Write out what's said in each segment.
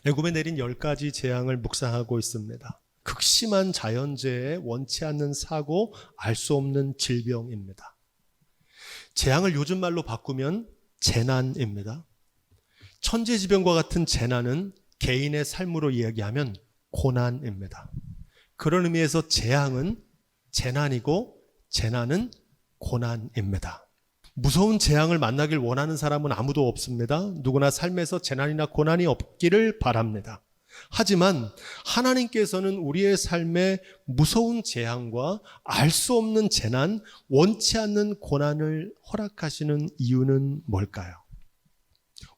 애굽에 내린 10가지 재앙을 묵상하고 있습니다. 극심한 자연재해, 원치 않는 사고, 알 수 없는 질병입니다. 재앙을 요즘 말로 바꾸면 재난입니다. 천재지변과 같은 재난은 개인의 삶으로 이야기하면 고난입니다. 그런 의미에서 재앙은 재난이고 재난은 고난입니다. 무서운 재앙을 만나길 원하는 사람은 아무도 없습니다. 누구나 삶에서 재난이나 고난이 없기를 바랍니다. 하지만 하나님께서는 우리의 삶에 무서운 재앙과 알 수 없는 재난, 원치 않는 고난을 허락하시는 이유는 뭘까요?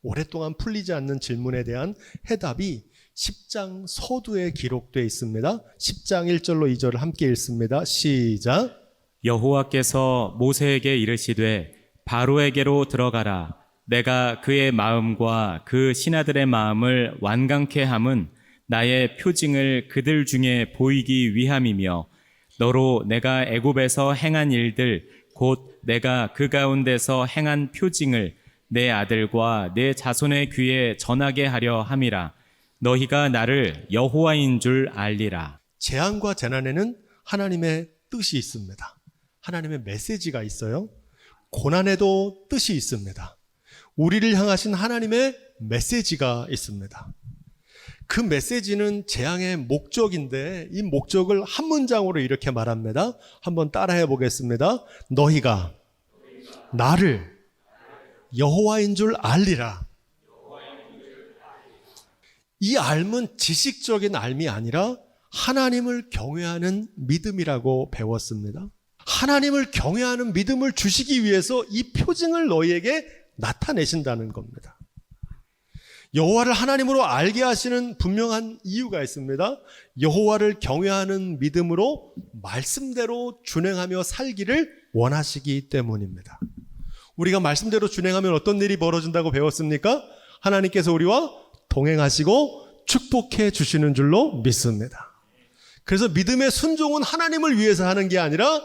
오랫동안 풀리지 않는 질문에 대한 해답이 10장 서두에 기록되어 있습니다. 10장 1절로 2절을 함께 읽습니다. 시작. 여호와께서 모세에게 이르시되 바로에게로 들어가라. 내가 그의 마음과 그 신하들의 마음을 완강케 함은 나의 표징을 그들 중에 보이기 위함이며 너로 내가 애굽에서 행한 일들 곧 내가 그 가운데서 행한 표징을 내 아들과 내 자손의 귀에 전하게 하려 함이라. 너희가 나를 여호와인 줄 알리라. 재앙과 재난에는 하나님의 뜻이 있습니다. 하나님의 메시지가 있어요. 고난에도 뜻이 있습니다. 우리를 향하신 하나님의 메시지가 있습니다. 그 메시지는 재앙의 목적인데 이 목적을 한 문장으로 이렇게 말합니다. 한번 따라해 보겠습니다. 너희가 나를 여호와인 줄 알리라. 이 알은 지식적인 알미 아니라 하나님을 경외하는 믿음이라고 배웠습니다. 하나님을 경외하는 믿음을 주시기 위해서 이 표징을 너희에게 나타내신다는 겁니다. 여호와를 하나님으로 알게 하시는 분명한 이유가 있습니다. 여호와를 경외하는 믿음으로 말씀대로 준행하며 살기를 원하시기 때문입니다. 우리가 말씀대로 준행하면 어떤 일이 벌어진다고 배웠습니까? 하나님께서 우리와 동행하시고 축복해 주시는 줄로 믿습니다. 그래서 믿음의 순종은 하나님을 위해서 하는 게 아니라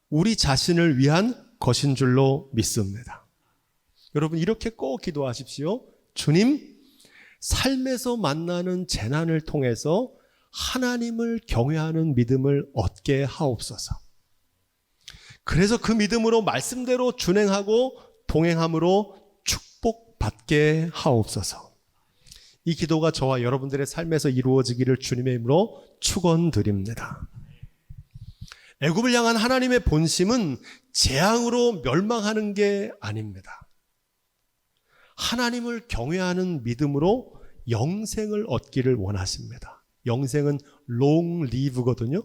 우리 자신을 위한 것인 줄로 믿습니다. 여러분 이렇게 꼭 기도하십시오. 주님, 삶에서 만나는 재난을 통해서 하나님을 경외하는 믿음을 얻게 하옵소서. 그래서 그 믿음으로 말씀대로 준행하고 동행함으로 축복받게 하옵소서. 이 기도가 저와 여러분들의 삶에서 이루어지기를 주님의 이름으로 축원드립니다. 애굽을 향한 하나님의 본심은 재앙으로 멸망하는 게 아닙니다. 하나님을 경외하는 믿음으로 영생을 얻기를 원하십니다. 영생은 long live거든요.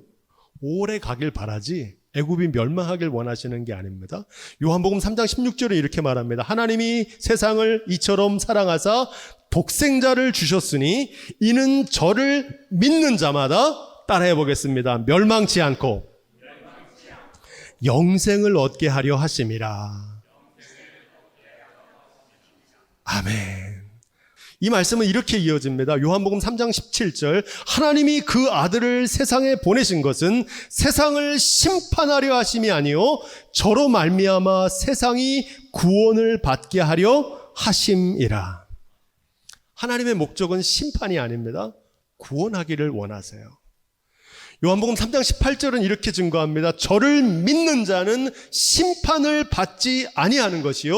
오래 가길 바라지 애굽이 멸망하길 원하시는 게 아닙니다. 요한복음 3장 16절에 이렇게 말합니다. 하나님이 세상을 이처럼 사랑하사 독생자를 주셨으니 이는 저를 믿는 자마다 따라해 보겠습니다. 멸망치 않고 영생을 얻게 하려 하심이라. 아멘. 이 말씀은 이렇게 이어집니다. 요한복음 3장 17절 하나님이 그 아들을 세상에 보내신 것은 세상을 심판하려 하심이 아니요 저로 말미암아 세상이 구원을 받게 하려 하심이라. 하나님의 목적은 심판이 아닙니다. 구원하기를 원하세요. 요한복음 3장 18절은 이렇게 증거합니다. 저를 믿는 자는 심판을 받지 아니하는 것이요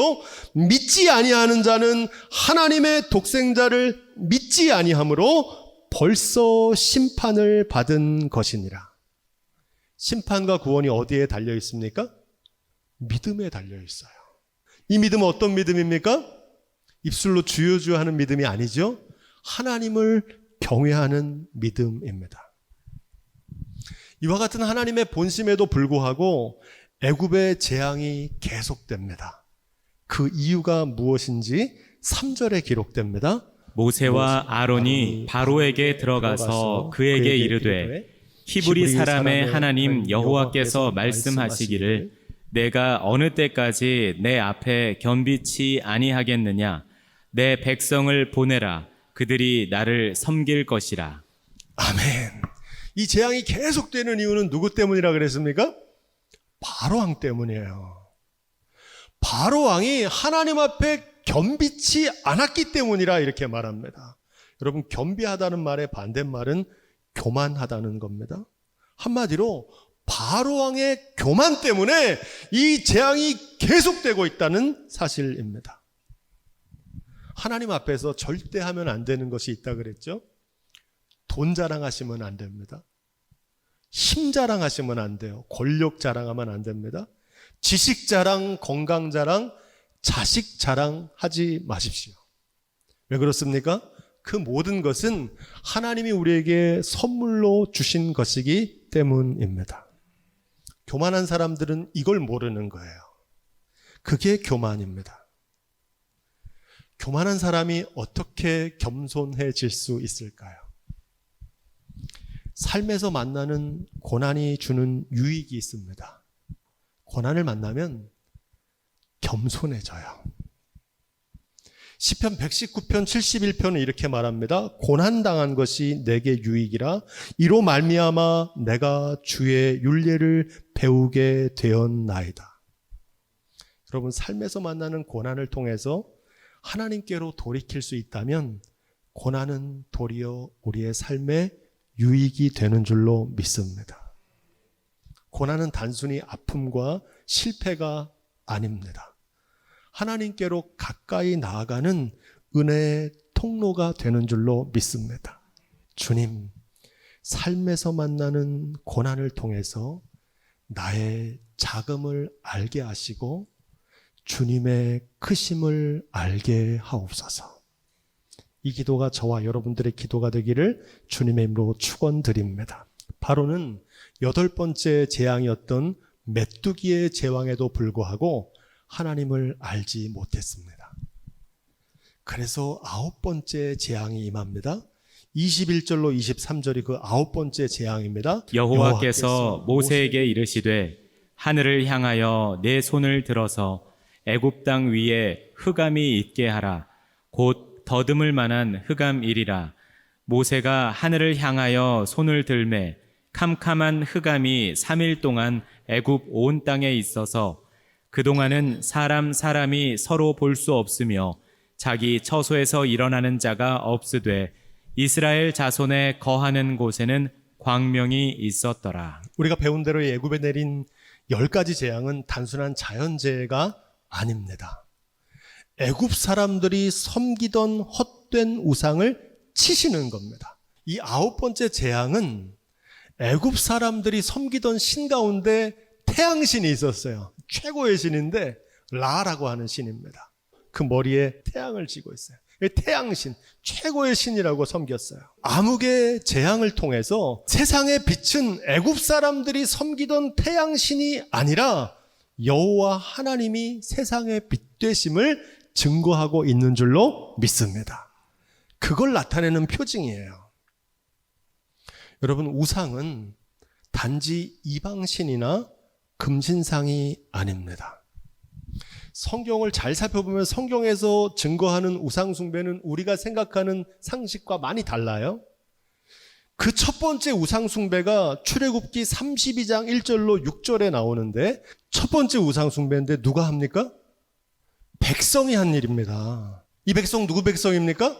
믿지 아니하는 자는 하나님의 독생자를 믿지 아니하므로 벌써 심판을 받은 것이니라. 심판과 구원이 어디에 달려 있습니까? 믿음에 달려 있어요. 이 믿음은 어떤 믿음입니까? 입술로 주여 주여 하는 믿음이 아니죠. 하나님을 경외하는 믿음입니다. 이와 같은 하나님의 본심에도 불구하고 애굽의 재앙이 계속됩니다. 그 이유가 무엇인지 3절에 기록됩니다. 모세와 아론이 바로에게 들어가서 그에게 이르되 히브리 사람의 하나님 여호와께서 말씀하시기를 내가 어느 때까지 내 앞에 겸비치 아니하겠느냐. 내 백성을 보내라. 그들이 나를 섬길 것이라. 아멘. 이 재앙이 계속되는 이유는 누구 때문이라 그랬습니까? 바로왕 때문이에요. 바로왕이 하나님 앞에 겸비치 않았기 때문이라 이렇게 말합니다. 여러분, 겸비하다는 말의 반대말은 교만하다는 겁니다. 한마디로 바로 왕의 교만 때문에 이 재앙이 계속되고 있다는 사실입니다. 하나님 앞에서 절대 하면 안 되는 것이 있다 그랬죠? 돈 자랑하시면 안 됩니다. 힘 자랑하시면 안 돼요. 권력 자랑하면 안 됩니다. 지식 자랑, 건강 자랑, 자식 자랑하지 마십시오. 왜 그렇습니까? 그 모든 것은 하나님이 우리에게 선물로 주신 것이기 때문입니다. 교만한 사람들은 이걸 모르는 거예요. 그게 교만입니다. 교만한 사람이 어떻게 겸손해질 수 있을까요? 삶에서 만나는 고난이 주는 유익이 있습니다. 고난을 만나면 겸손해져요. 시편 119편 71편은 이렇게 말합니다. 고난당한 것이 내게 유익이라 이로 말미암아 내가 주의 율례를 배우게 되었나이다. 여러분, 삶에서 만나는 고난을 통해서 하나님께로 돌이킬 수 있다면 고난은 도리어 우리의 삶에 유익이 되는 줄로 믿습니다. 고난은 단순히 아픔과 실패가 아닙니다. 하나님께로 가까이 나아가는 은혜의 통로가 되는 줄로 믿습니다. 주님, 삶에서 만나는 고난을 통해서 나의 작음을 알게 하시고 주님의 크심을 알게 하옵소서. 이 기도가 저와 여러분들의 기도가 되기를 주님의 이름으로 축원드립니다. 바로는 8번째 재앙이었던 메뚜기의 제왕에도 불구하고 하나님을 알지 못했습니다. 그래서 9번째 재앙이 임합니다. 21절로 23절이 그 9번째 재앙입니다. 여호와께서 모세에게 이르시되 하늘을 향하여 내 손을 들어서 애굽 땅 위에 흑암이 있게 하라. 곧 더듬을 만한 흑암이리라. 모세가 하늘을 향하여 손을 들매 캄캄한 흑암이 3일 동안 애굽 온 땅에 있어서 그동안은 사람이 서로 볼 수 없으며 자기 처소에서 일어나는 자가 없으되 이스라엘 자손에 거하는 곳에는 광명이 있었더라. 우리가 배운 대로 애굽에 내린 10가지 재앙은 단순한 자연재해가 아닙니다. 애굽 사람들이 섬기던 헛된 우상을 치시는 겁니다. 이 9번째 재앙은 애굽 사람들이 섬기던 신 가운데 태양신이 있었어요. 최고의 신인데 라라고 하는 신입니다. 그 머리에 태양을 쥐고 있어요. 태양신, 최고의 신이라고 섬겼어요. 암흑의 재앙을 통해서 세상에 빛은 애굽 사람들이 섬기던 태양신이 아니라 여호와 하나님이 세상의 빛 되심을 증거하고 있는 줄로 믿습니다. 그걸 나타내는 표징이에요. 여러분, 우상은 단지 이방신이나 금신상이 아닙니다. 성경을 잘 살펴보면 성경에서 증거하는 우상 숭배는 우리가 생각하는 상식과 많이 달라요. 그 첫 번째 우상 숭배가 출애굽기 32장 1절로 6절에 나오는데 첫 번째 우상 숭배인데 누가 합니까? 백성이 한 일입니다. 이 백성 누구 백성입니까?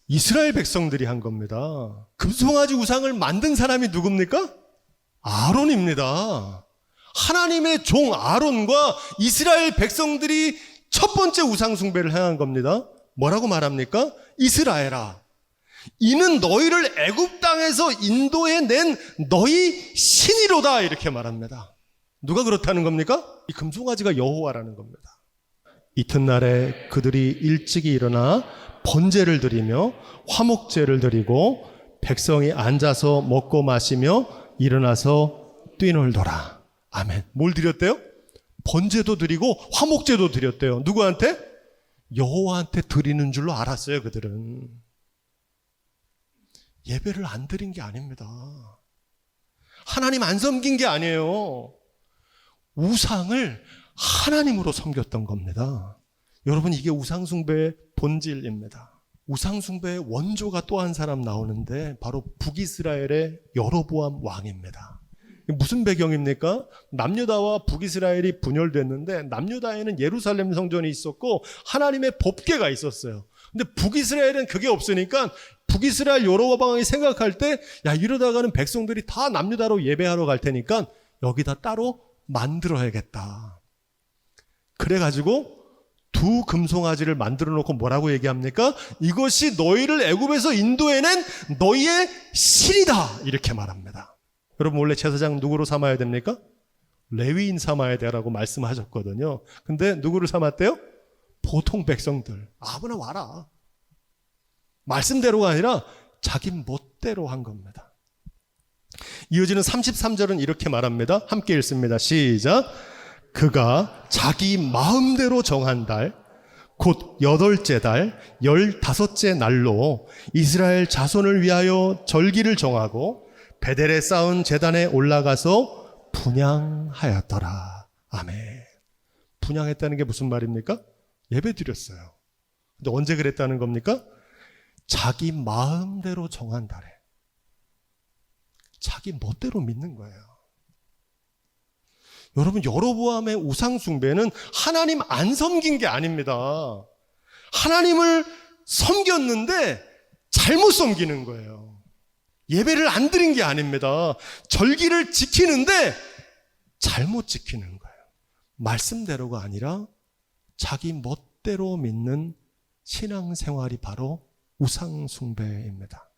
이스라엘 백성들이 한 겁니다. 금송아지 우상을 만든 사람이 누굽니까? 아론입니다. 하나님의 종 아론과 이스라엘 백성들이 첫 번째 우상 숭배를 행한 겁니다. 뭐라고 말합니까? 이스라엘아, 이는 너희를 애굽 땅에서 인도해낸 너희 신이로다, 이렇게 말합니다. 누가 그렇다는 겁니까? 이 금송아지가 여호와라는 겁니다. 이튿날에 그들이 일찍이 일어나 번제를 드리며 화목제를 드리고 백성이 앉아서 먹고 마시며 일어나서 뛰놀더라. 아멘. 뭘 드렸대요? 번제도 드리고 화목제도 드렸대요. 누구한테? 여호와한테 드리는 줄로 알았어요. 그들은 예배를 안 드린 게 아닙니다. 하나님 안 섬긴 게 아니에요. 우상을 하나님으로 섬겼던 겁니다. 여러분, 이게 우상숭배의 본질입니다. 우상숭배의 원조가 또 한 사람 나오는데 바로 북이스라엘의 여로보암 왕입니다. 무슨 배경입니까? 남유다와 북이스라엘이 분열됐는데 남유다에는 예루살렘 성전이 있었고 하나님의 법궤가 있었어요. 근데 북이스라엘은 그게 없으니까 북이스라엘 여로보암이 생각할 때 야, 이러다가는 백성들이 다 남유다로 예배하러 갈 테니까 여기다 따로 만들어야겠다. 그래가지고 두 금송아지를 만들어 놓고 뭐라고 얘기합니까? 이것이 너희를 애굽에서 인도해낸 너희의 신이다, 이렇게 말합니다. 여러분, 원래 제사장 누구로 삼아야 됩니까? 레위인 삼아야 되라고 말씀하셨거든요. 근데 누구를 삼았대요? 보통 백성들. 아무나 와라. 말씀대로가 아니라 자기 멋대로 한 겁니다. 이어지는 33절은 이렇게 말합니다. 함께 읽습니다. 시작. 그가 자기 마음대로 정한 달, 곧 8째 달 15째 날로 이스라엘 자손을 위하여 절기를 정하고 베델에 쌓은 제단에 올라가서 분향하였더라. 아멘. 분향했다는 게 무슨 말입니까? 예배 드렸어요. 근데 언제 그랬다는 겁니까? 자기 마음대로 정한 달에. 자기 멋대로 믿는 거예요. 여러분, 여로보암의 우상 숭배는 하나님 안 섬긴 게 아닙니다. 하나님을 섬겼는데 잘못 섬기는 거예요. 예배를 안 드린 게 아닙니다. 절기를 지키는데 잘못 지키는 거예요. 말씀대로가 아니라 자기 멋대로 믿는 신앙생활이 바로 우상 숭배입니다.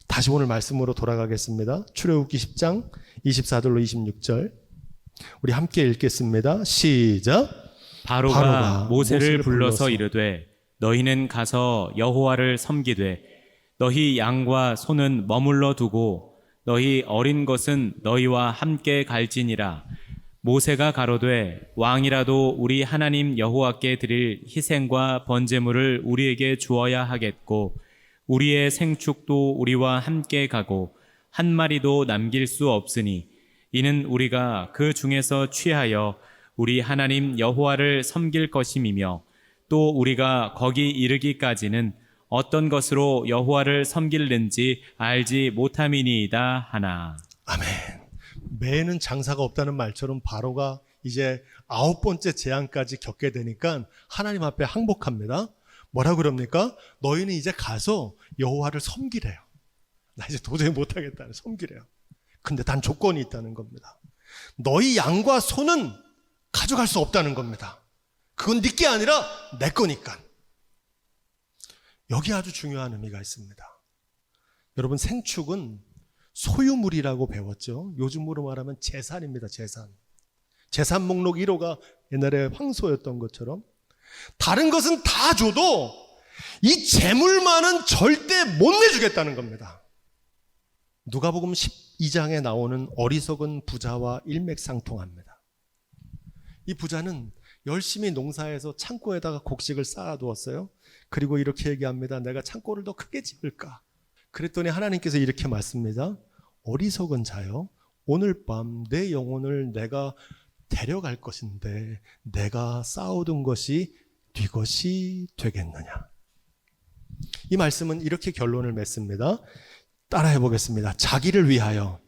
다시 오늘 말씀으로 돌아가겠습니다. 출애굽기 10장 24절로 26절 우리 함께 읽겠습니다. 시작. 바로가 모세를 불러서 이르되 너희는 가서 여호와를 섬기되 너희 양과 소는 머물러 두고 너희 어린 것은 너희와 함께 갈지니라. 모세가 가로되 왕이라도 우리 하나님 여호와께 드릴 희생과 번제물을 우리에게 주어야 하겠고 우리의 생축도 우리와 함께 가고 한 마리도 남길 수 없으니 이는 우리가 그 중에서 취하여 우리 하나님 여호와를 섬길 것임이며 또 우리가 거기 이르기까지는 어떤 것으로 여호와를 섬길는지 알지 못함이니이다 하나. 아멘. 매는 장사가 없다는 말처럼 바로가 이제 9번째 재앙까지 겪게 되니까 하나님 앞에 항복합니다. 뭐라 그럽니까? 너희는 이제 가서 여호와를 섬기래요. 나 이제 도저히 못하겠다. 섬기래요. 근데 단 조건이 있다는 겁니다. 너희 양과 소는 가져갈 수 없다는 겁니다. 그건 네 게 아니라 내 거니까. 여기 아주 중요한 의미가 있습니다. 여러분, 생축은 소유물이라고 배웠죠. 요즘으로 말하면 재산입니다. 재산. 재산 목록 1호가 옛날에 황소였던 것처럼 다른 것은 다 줘도 이 재물만은 절대 못 내주겠다는 겁니다. 누가복음 12장에 나오는 어리석은 부자와 일맥상통합니다. 이 부자는 열심히 농사해서 창고에다가 곡식을 쌓아두었어요. 그리고 이렇게 얘기합니다. 내가 창고를 더 크게 지을까? 그랬더니 하나님께서 이렇게 말씀합니다. 어리석은 자여, 오늘 밤 내 영혼을 내가 데려갈 것인데 내가 쌓아둔 것이 네 것이 되겠느냐? 이 말씀은 이렇게 결론을 맺습니다. 따라해 보겠습니다. 자기를 위하여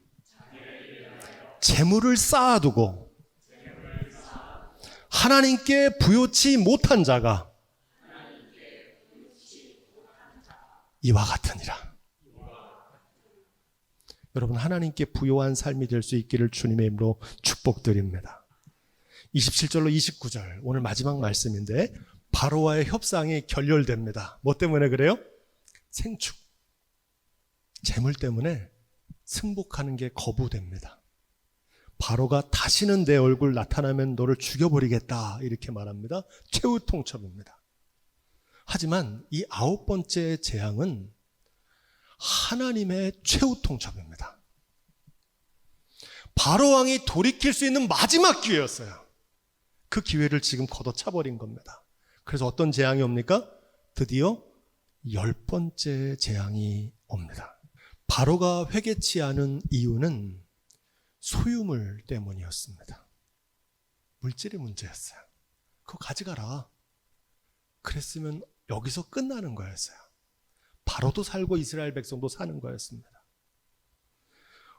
재물을 쌓아두고 하나님께 부요치 못한 자가 이와 같으니라. 여러분, 하나님께 부요한 삶이 될 수 있기를 주님의 이름으로 축복드립니다. 27절로 29절 오늘 마지막 말씀인데 바로와의 협상이 결렬됩니다. 뭐 때문에 그래요? 생축, 재물 때문에 승복하는 게 거부됩니다. 바로가 다시는 내 얼굴 나타나면 너를 죽여버리겠다 이렇게 말합니다. 최후 통첩입니다. 하지만 이 9번째 재앙은 하나님의 최후 통첩입니다. 바로 왕이 돌이킬 수 있는 마지막 기회였어요. 그 기회를 지금 걷어차버린 겁니다. 그래서 어떤 재앙이 옵니까? 드디어 10번째 재앙이 옵니다. 바로가 회개치 않은 이유는 소유물 때문이었습니다. 물질의 문제였어요. 그거 가져가라. 그랬으면 여기서 끝나는 거였어요. 바로도 살고 이스라엘 백성도 사는 거였습니다.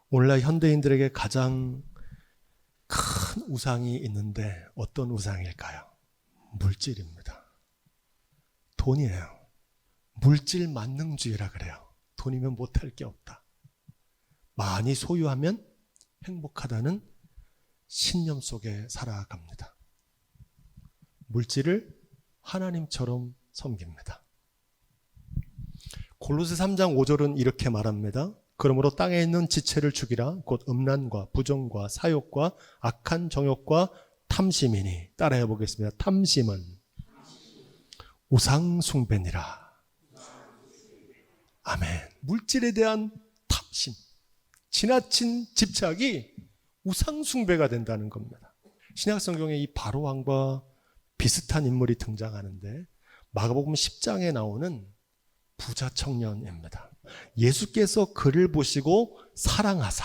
오늘날 현대인들에게 가장 큰 우상이 있는데 어떤 우상일까요? 물질입니다. 돈이에요. 물질 만능주의라 그래요. 돈이면 못할 게 없다. 많이 소유하면 행복하다는 신념 속에 살아갑니다. 물질을 하나님처럼 섬깁니다. 골로새 3장 5절은 이렇게 말합니다. 그러므로 땅에 있는 지체를 죽이라. 곧 음란과 부정과 사욕과 악한 정욕과 탐심이니. 따라해 보겠습니다. 탐심은 우상 숭배니라. 아멘. 물질에 대한 탐심, 지나친 집착이 우상 숭배가 된다는 겁니다. 신약 성경에 이 바로 왕과 비슷한 인물이 등장하는데 마가복음 10장에 나오는 부자 청년입니다. 예수께서 그를 보시고 사랑하사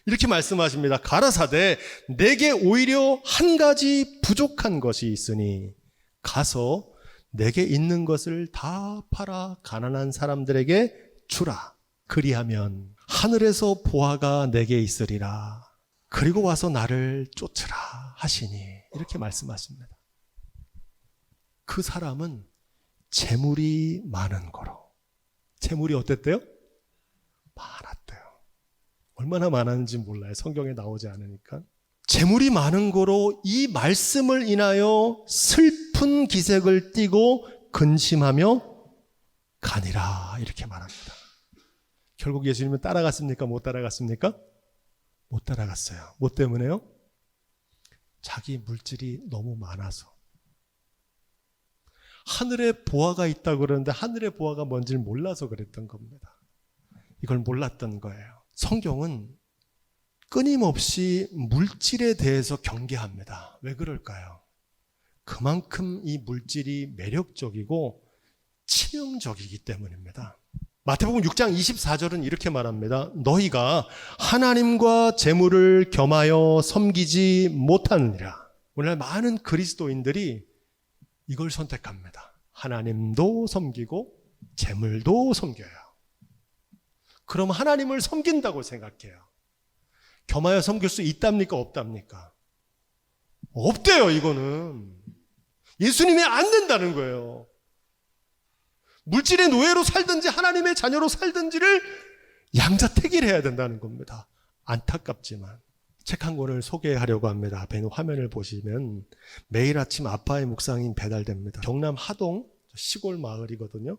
이렇게 말씀하십니다. 가라사대 내게 오히려 한 가지 부족한 것이 있으니 가서 내게 있는 것을 다 팔아 가난한 사람들에게 주라. 그리하면 하늘에서 보화가 내게 있으리라. 그리고 와서 나를 쫓으라 하시니 이렇게 말씀하십니다. 그 사람은 재물이 많은 거로. 재물이 어땠대요? 많았대요. 얼마나 많았는지 몰라요. 성경에 나오지 않으니까. 재물이 많은 거로 이 말씀을 인하여 슬픈 기색을 띠고 근심하며 가니라 이렇게 말합니다. 결국 예수님은 따라갔습니까? 못 따라갔습니까? 못 따라갔어요. 뭐 때문에요? 자기 물질이 너무 많아서. 하늘에 보화가 있다고 그러는데 하늘의 보화가 뭔지를 몰라서 그랬던 겁니다. 이걸 몰랐던 거예요. 성경은 끊임없이 물질에 대해서 경계합니다. 왜 그럴까요? 그만큼 이 물질이 매력적이고 치명적이기 때문입니다. 마태복음 6장 24절은 이렇게 말합니다. 너희가 하나님과 재물을 겸하여 섬기지 못하느니라. 오늘날 많은 그리스도인들이 이걸 선택합니다. 하나님도 섬기고 재물도 섬겨요. 그럼 하나님을 섬긴다고 생각해요. 겸하여 섬길 수 있답니까? 없답니까? 없대요. 이거는 예수님이 안 된다는 거예요. 물질의 노예로 살든지 하나님의 자녀로 살든지를 양자택일해야 된다는 겁니다. 안타깝지만 책 한 권을 소개하려고 합니다. 앞에 있는 화면을 보시면 매일 아침 아빠의 묵상인 배달됩니다. 경남 하동 시골 마을이거든요.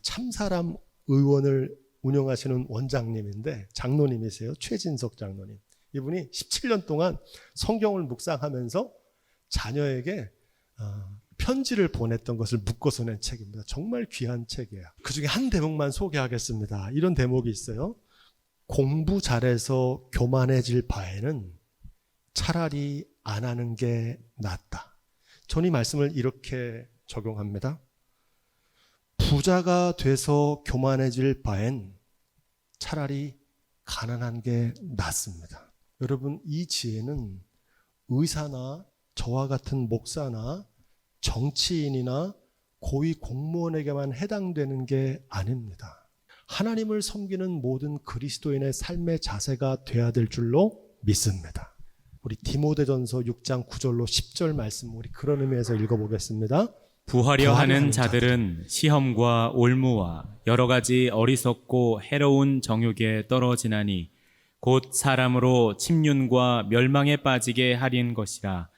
참사람 의원을 운영하시는 원장님인데 장로님이세요. 최진석 장로님. 이분이 17년 동안 성경을 묵상하면서 자녀에게 편지를 보냈던 것을 묶어서 낸 책입니다. 정말 귀한 책이에요. 그중에 한 대목만 소개하겠습니다. 이런 대목이 있어요. 공부 잘해서 교만해질 바에는 차라리 안 하는 게 낫다. 저는 이 말씀을 이렇게 적용합니다. 부자가 돼서 교만해질 바엔 차라리 가난한 게 낫습니다. 여러분, 이 지혜는 의사나 저와 같은 목사나 정치인이나 고위 공무원에게만 해당되는 게 아닙니다. 하나님을 섬기는 모든 그리스도인의 삶의 자세가 돼야 될 줄로 믿습니다. 우리 디모데전서 6장 9절로 10절 말씀 우리 그런 의미에서 읽어보겠습니다. 부하려 하는 자들은 시험과 올무와 여러 가지 어리석고 해로운 정욕에 떨어지나니 곧 사람으로 침륜과 멸망에 빠지게 하린 것이라.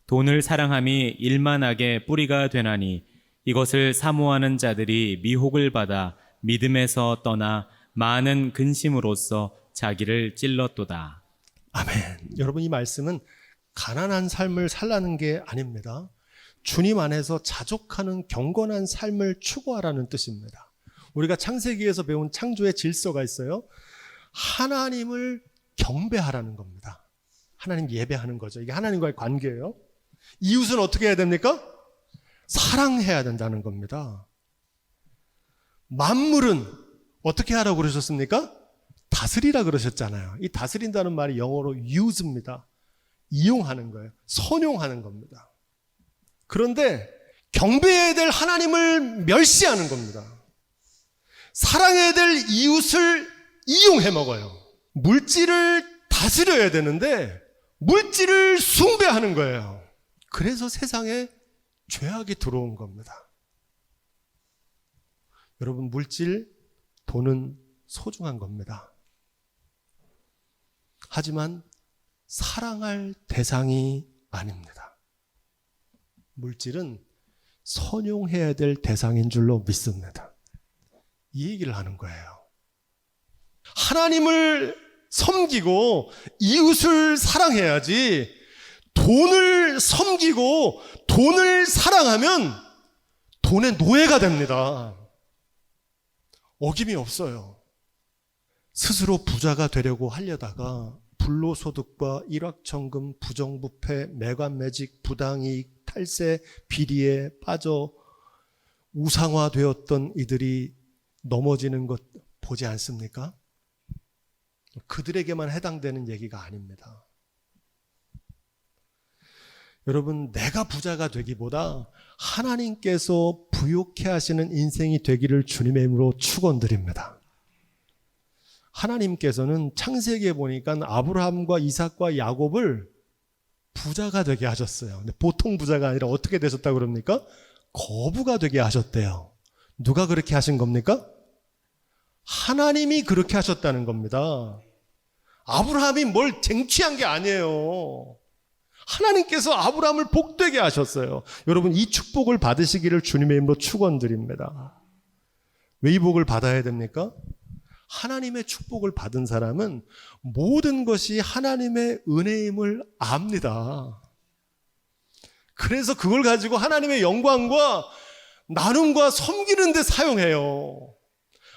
돈을 사랑함이 일만하게 뿌리가 되나니 이것을 사모하는 자들이 미혹을 받아 믿음에서 떠나 많은 근심으로써 자기를 찔렀도다. 아멘. 여러분, 이 말씀은 가난한 삶을 살라는 게 아닙니다. 주님 안에서 자족하는 경건한 삶을 추구하라는 뜻입니다. 우리가 창세기에서 배운 창조의 질서가 있어요. 하나님을 경배하라는 겁니다. 하나님 예배하는 거죠. 이게 하나님과의 관계예요. 이웃은 어떻게 해야 됩니까? 사랑해야 된다는 겁니다. 만물은 어떻게 하라고 그러셨습니까? 다스리라 그러셨잖아요. 이 다스린다는 말이 영어로 use입니다. 이용하는 거예요. 선용하는 겁니다. 그런데 경배해야 될 하나님을 멸시하는 겁니다. 사랑해야 될 이웃을 이용해 먹어요. 물질을 다스려야 되는데 물질을 숭배하는 거예요. 그래서 세상에 죄악이 들어온 겁니다. 여러분, 물질, 돈은 소중한 겁니다. 하지만 사랑할 대상이 아닙니다. 물질은 선용해야 될 대상인 줄로 믿습니다. 이 얘기를 하는 거예요. 하나님을 섬기고 이웃을 사랑해야지, 돈을 섬기고 돈을 사랑하면 돈의 노예가 됩니다. 어김이 없어요. 스스로 부자가 되려고 하려다가 불로소득과 일확천금, 부정부패, 매관매직, 부당이익, 탈세, 비리에 빠져 우상화되었던 이들이 넘어지는 것 보지 않습니까? 그들에게만 해당되는 얘기가 아닙니다. 여러분, 내가 부자가 되기보다 하나님께서 부욕해 하시는 인생이 되기를 주님의 이름으로 축원드립니다. 하나님께서는 창세기에 보니까 아브라함과 이삭과 야곱을 부자가 되게 하셨어요. 근데 보통 부자가 아니라 어떻게 되셨다고 그럽니까? 거부가 되게 하셨대요. 누가 그렇게 하신 겁니까? 하나님이 그렇게 하셨다는 겁니다. 아브라함이 뭘 쟁취한 게 아니에요. 하나님께서 아브라함을 복되게 하셨어요. 여러분, 이 축복을 받으시기를 주님의 이름으로 축원드립니다. 왜 이 복을 받아야 됩니까? 하나님의 축복을 받은 사람은 모든 것이 하나님의 은혜임을 압니다. 그래서 그걸 가지고 하나님의 영광과 나눔과 섬기는 데 사용해요.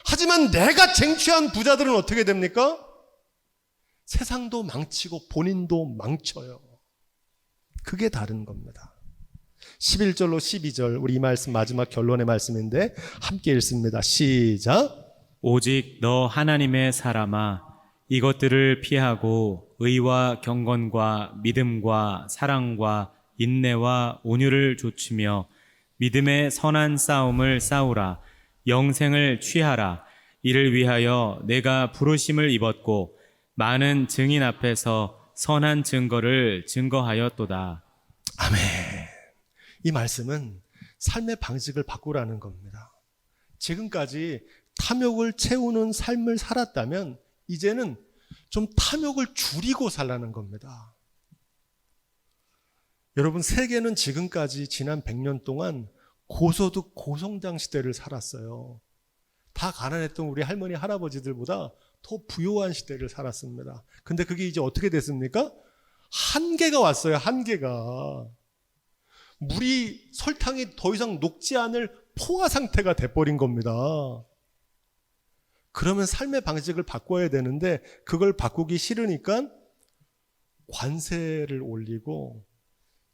하지만 내가 쟁취한 부자들은 어떻게 됩니까? 세상도 망치고 본인도 망쳐요. 그게 다른 겁니다. 11절로 12절, 우리 이 말씀 마지막 결론의 말씀인데 함께 읽습니다. 시작. 오직 너 하나님의 사람아, 이것들을 피하고 의와 경건과 믿음과 사랑과 인내와 온유를 조치며 믿음의 선한 싸움을 싸우라. 영생을 취하라. 이를 위하여 내가 부르심을 입었고 많은 증인 앞에서 선한 증거를 증거하였도다. 아멘. 이 말씀은 삶의 방식을 바꾸라는 겁니다. 지금까지 탐욕을 채우는 삶을 살았다면 이제는 좀 탐욕을 줄이고 살라는 겁니다. 여러분, 세계는 지금까지 지난 100년 동안 고소득 고성장 시대를 살았어요. 다 가난했던 우리 할머니 할아버지들보다 더 부유한 시대를 살았습니다. 근데 그게 이제 어떻게 됐습니까? 한계가 왔어요. 한계가. 물이 설탕이 더 이상 녹지 않을 포화 상태가 돼버린 겁니다. 그러면 삶의 방식을 바꿔야 되는데 그걸 바꾸기 싫으니까 관세를 올리고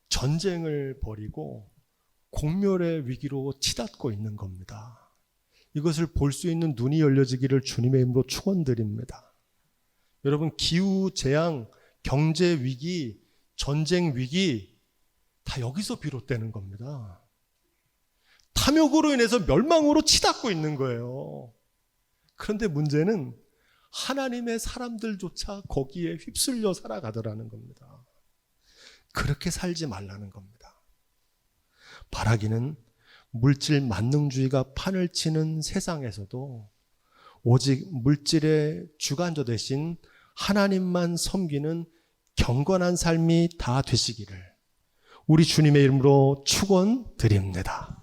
전쟁을 벌이고 공멸의 위기로 치닫고 있는 겁니다. 이것을 볼 수 있는 눈이 열려지기를 주님의 이름으로 축원드립니다. 여러분, 기후 재앙, 경제 위기, 전쟁 위기 다 여기서 비롯되는 겁니다. 탐욕으로 인해서 멸망으로 치닫고 있는 거예요. 그런데 문제는 하나님의 사람들조차 거기에 휩쓸려 살아가더라는 겁니다. 그렇게 살지 말라는 겁니다. 바라기는 물질 만능주의가 판을 치는 세상에서도 오직 물질의 주관자 되신 하나님만 섬기는 경건한 삶이 다 되시기를 우리 주님의 이름으로 축원드립니다.